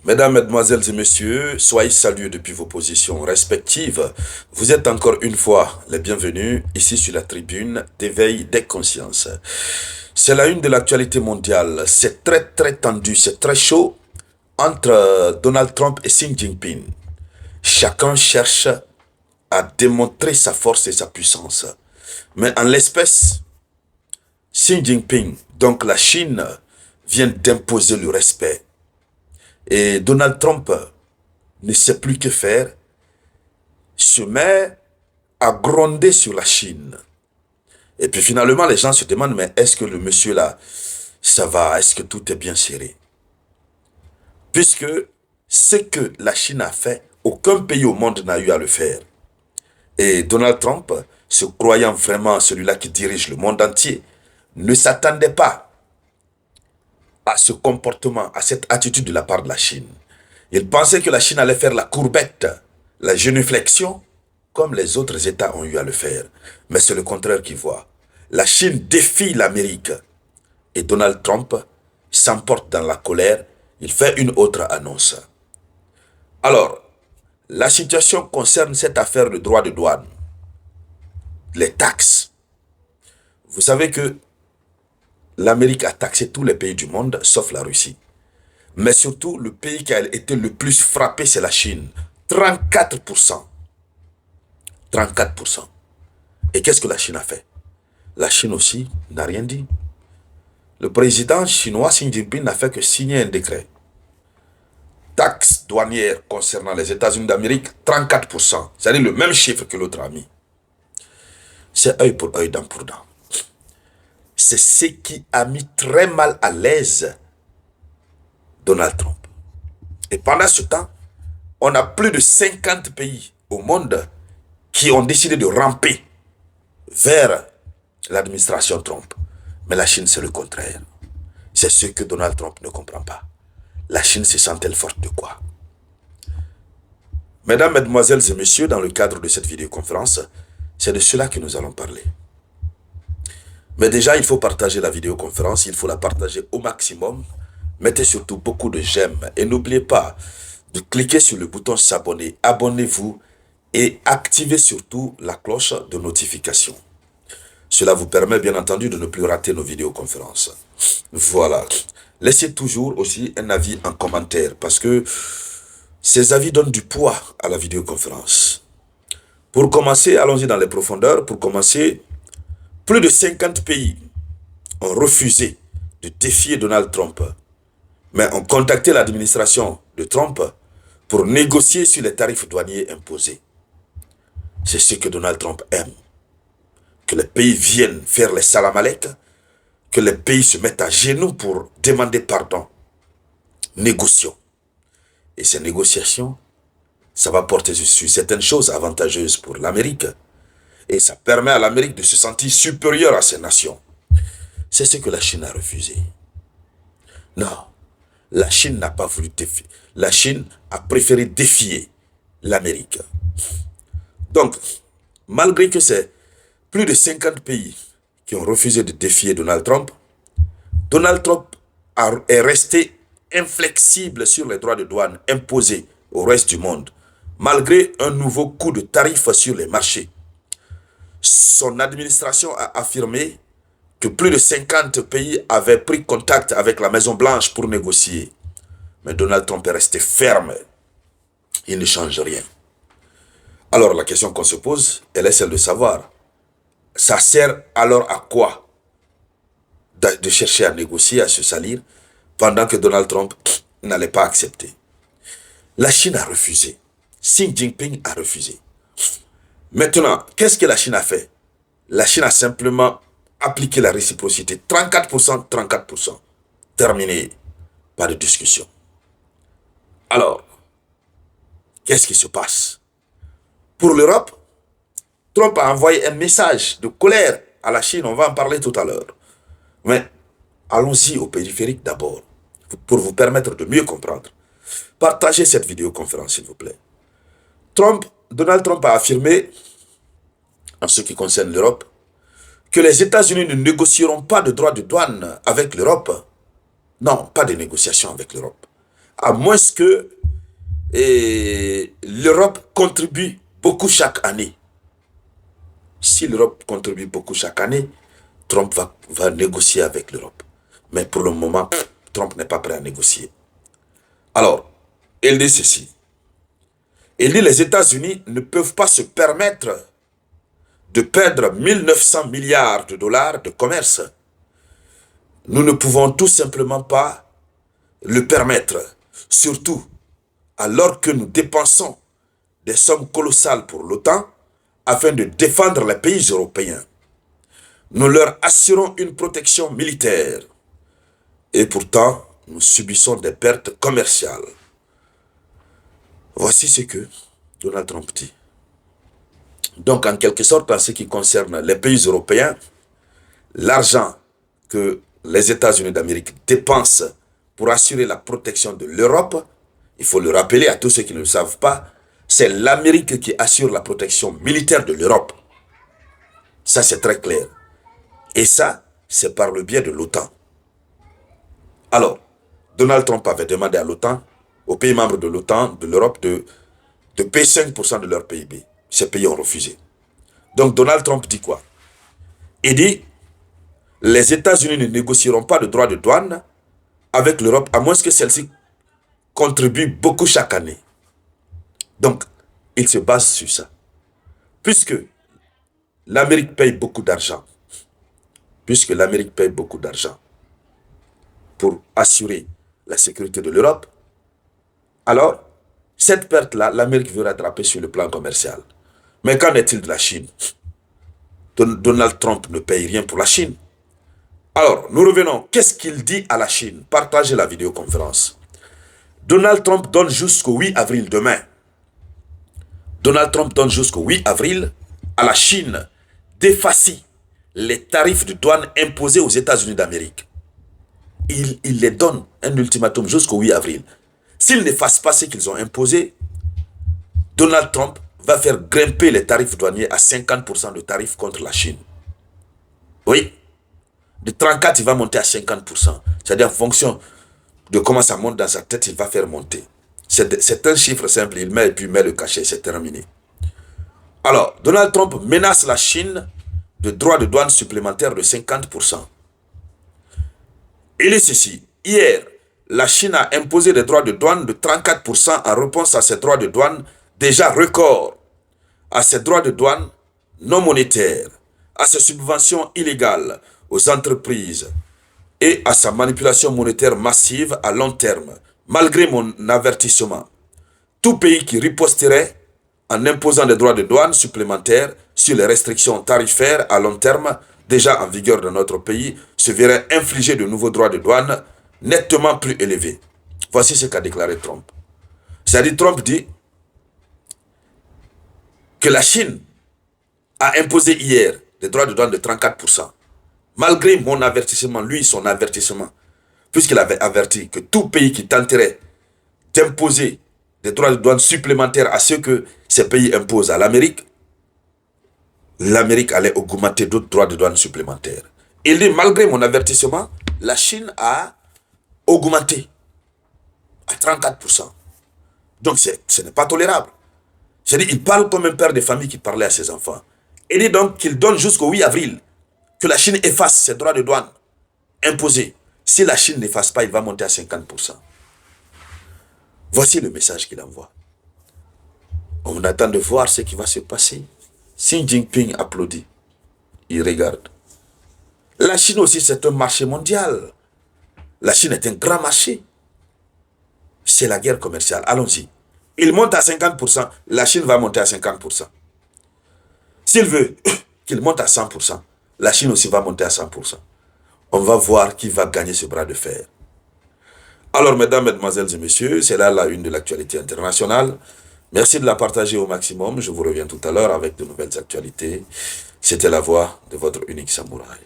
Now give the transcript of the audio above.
Mesdames, Mesdemoiselles et Messieurs, soyez salués depuis vos positions respectives. Vous êtes encore une fois les bienvenus ici sur la tribune d'éveil des consciences. C'est la une de l'actualité mondiale. C'est très tendu, c'est très chaud entre Donald Trump et Xi Jinping. Chacun cherche à démontrer sa force et sa puissance. Mais en l'espèce, Xi Jinping, donc la Chine, vient d'imposer le respect. Et Donald Trump ne sait plus que faire, se met à gronder sur la Chine. Et puis finalement, les gens se demandent, mais est-ce que le monsieur là, ça va, est-ce que tout est bien serré? Puisque ce que la Chine a fait, aucun pays au monde n'a eu à le faire. Et Donald Trump, se croyant vraiment celui-là qui dirige le monde entier, ne s'attendait pas à ce comportement, à cette attitude de la part de la Chine. Il pensait que la Chine allait faire la courbette, la génuflexion, comme les autres États ont eu à le faire. Mais c'est le contraire qu'il voit. La Chine défie l'Amérique. Et Donald Trump s'emporte dans la colère. Il fait une autre annonce. Alors, la situation concerne cette affaire de droit de douane. Les taxes. Vous savez que l'Amérique a taxé tous les pays du monde, sauf la Russie. Mais surtout, le pays qui a été le plus frappé, c'est la Chine. 34%. 34%. Et qu'est-ce que la Chine a fait? La Chine aussi n'a rien dit. Le président chinois Xi Jinping n'a fait que signer un décret. Taxe douanière concernant les États-Unis d'Amérique, 34%. C'est-à-dire le même chiffre que l'autre a mis. C'est œil pour œil, dent pour dent. C'est ce qui a mis très mal à l'aise Donald Trump. Et pendant ce temps, on a plus de 50 pays au monde qui ont décidé de ramper vers l'administration Trump. Mais la Chine, c'est le contraire. C'est ce que Donald Trump ne comprend pas. La Chine se sent-elle forte de quoi? Mesdames, Mesdemoiselles et Messieurs, dans le cadre de cette vidéoconférence, c'est de cela que nous allons parler. Mais déjà, il faut partager la vidéoconférence, il faut la partager au maximum. Mettez surtout beaucoup de j'aime et n'oubliez pas de cliquer sur le bouton s'abonner. Abonnez-vous et activez surtout la cloche de notification. Cela vous permet bien entendu de ne plus rater nos vidéoconférences. Voilà. Laissez toujours aussi un avis en commentaire parce que ces avis donnent du poids à la vidéoconférence. Pour commencer, allons-y dans les profondeurs. Pour commencer, plus de 50 pays ont refusé de défier Donald Trump, mais ont contacté l'administration de Trump pour négocier sur les tarifs douaniers imposés. C'est ce que Donald Trump aime. Que les pays viennent faire les salam-alek, que les pays se mettent à genoux pour demander pardon. Négocions. Et ces négociations, ça va porter sur certaines choses avantageuses pour l'Amérique. Et ça permet à l'Amérique de se sentir supérieure à ces nations. C'est ce que la Chine a refusé. Non, la Chine n'a pas voulu défier. La Chine a préféré défier l'Amérique. Donc, malgré que c'est plus de 50 pays qui ont refusé de défier Donald Trump est resté inflexible sur les droits de douane imposés au reste du monde, malgré un nouveau coup de tarif sur les marchés. Son administration a affirmé que plus de 50 pays avaient pris contact avec la Maison-Blanche pour négocier. Mais Donald Trump est resté ferme. Il ne change rien. Alors la question qu'on se pose, elle est celle de savoir, ça sert alors à quoi de chercher à négocier, à se salir, pendant que Donald Trump n'allait pas accepter? La Chine a refusé. Xi Jinping a refusé. Maintenant, qu'est-ce que la Chine a fait? La Chine a simplement appliqué la réciprocité. 34%, 34%. Terminé. Pas de discussion. Alors, qu'est-ce qui se passe? Pour l'Europe, Trump a envoyé un message de colère à la Chine. On va en parler tout à l'heure. Mais allons-y au périphérique d'abord, pour vous permettre de mieux comprendre. Partagez cette vidéoconférence, s'il vous plaît. Donald Trump a affirmé, en ce qui concerne l'Europe, que les États-Unis ne négocieront pas de droits de douane avec l'Europe. Non, pas de négociation avec l'Europe. à moins que l'Europe contribue beaucoup chaque année. Si l'Europe contribue beaucoup chaque année, Trump va négocier avec l'Europe. Mais pour le moment, Trump n'est pas prêt à négocier. Alors, il dit ceci. Il dit les États-Unis ne peuvent pas se permettre de perdre 1900 milliards de dollars de commerce. Nous ne pouvons tout simplement pas le permettre, surtout alors que nous dépensons des sommes colossales pour l'OTAN afin de défendre les pays européens. Nous leur assurons une protection militaire et pourtant nous subissons des pertes commerciales. Voici ce que Donald Trump dit. Donc, en quelque sorte, en ce qui concerne les pays européens, l'argent que les États-Unis d'Amérique dépensent pour assurer la protection de l'Europe, il faut le rappeler à tous ceux qui ne le savent pas, c'est l'Amérique qui assure la protection militaire de l'Europe. Ça, c'est très clair. Et ça, c'est par le biais de l'OTAN. Alors, Donald Trump avait demandé à l'OTAN, aux pays membres de l'OTAN, de l'Europe, de payer 5% de leur PIB. Ces pays ont refusé. Donc Donald Trump dit quoi? Il dit, les États-Unis ne négocieront pas de droits de douane avec l'Europe, à moins que celle-ci contribue beaucoup chaque année. Donc, il se base sur ça. Puisque l'Amérique paye beaucoup d'argent, pour assurer la sécurité de l'Europe, alors, cette perte-là, l'Amérique veut rattraper sur le plan commercial. Mais qu'en est-il de la Chine? Donald Trump ne paye rien pour la Chine. Alors, nous revenons. Qu'est-ce qu'il dit à la Chine? Partagez la vidéoconférence. Donald Trump donne jusqu'au 8 avril demain. Donald Trump donne jusqu'au 8 avril à la Chine d'effacer les tarifs de douane imposés aux États-Unis d'Amérique. Il les donne un ultimatum jusqu'au 8 avril. S'ils n'effacent pas ce qu'ils ont imposé, Donald Trump va faire grimper les tarifs douaniers à 50% de tarifs contre la Chine. Oui. De 34, il va monter à 50%. C'est-à-dire en fonction de comment ça monte dans sa tête, il va faire monter. C'est un chiffre simple, il met et puis il met le cachet, c'est terminé. Alors, Donald Trump menace la Chine de droits de douane supplémentaires de 50%. Il est ceci. Hier, la Chine a imposé des droits de douane de 34% en réponse à ces droits de douane déjà records, à ces droits de douane non monétaires, à ses subventions illégales aux entreprises et à sa manipulation monétaire massive à long terme. Malgré mon avertissement, tout pays qui riposterait en imposant des droits de douane supplémentaires sur les restrictions tarifaires à long terme déjà en vigueur dans notre pays se verrait infliger de nouveaux droits de douane nettement plus élevés. Voici ce qu'a déclaré Trump. C'est-à-dire, Trump dit que la Chine a imposé hier des droits de douane de 34%. Malgré mon avertissement, lui, son avertissement, puisqu'il avait averti que tout pays qui tenterait d'imposer des droits de douane supplémentaires à ceux que ces pays imposent à l'Amérique, l'Amérique allait augmenter d'autres droits de douane supplémentaires. Il dit, malgré mon avertissement, la Chine a augmenté à 34%. Donc, ce n'est pas tolérable. C'est-à-dire, il parle comme un père de famille qui parlait à ses enfants. Il dit donc qu'il donne jusqu'au 8 avril que la Chine efface ses droits de douane imposés. Si la Chine n'efface pas, il va monter à 50%. Voici le message qu'il envoie. On attend de voir ce qui va se passer. Xi Jinping applaudit. Il regarde. La Chine aussi, c'est un marché mondial. La Chine est un grand marché. C'est la guerre commerciale. Allons-y. Il monte à 50%, la Chine va monter à 50%. S'il veut qu'il monte à 100%, la Chine aussi va monter à 100%. On va voir qui va gagner ce bras de fer. Alors, mesdames, mesdemoiselles et messieurs, c'est là la une de l'actualité internationale. Merci de la partager au maximum. Je vous reviens tout à l'heure avec de nouvelles actualités. C'était la voix de votre unique samouraï.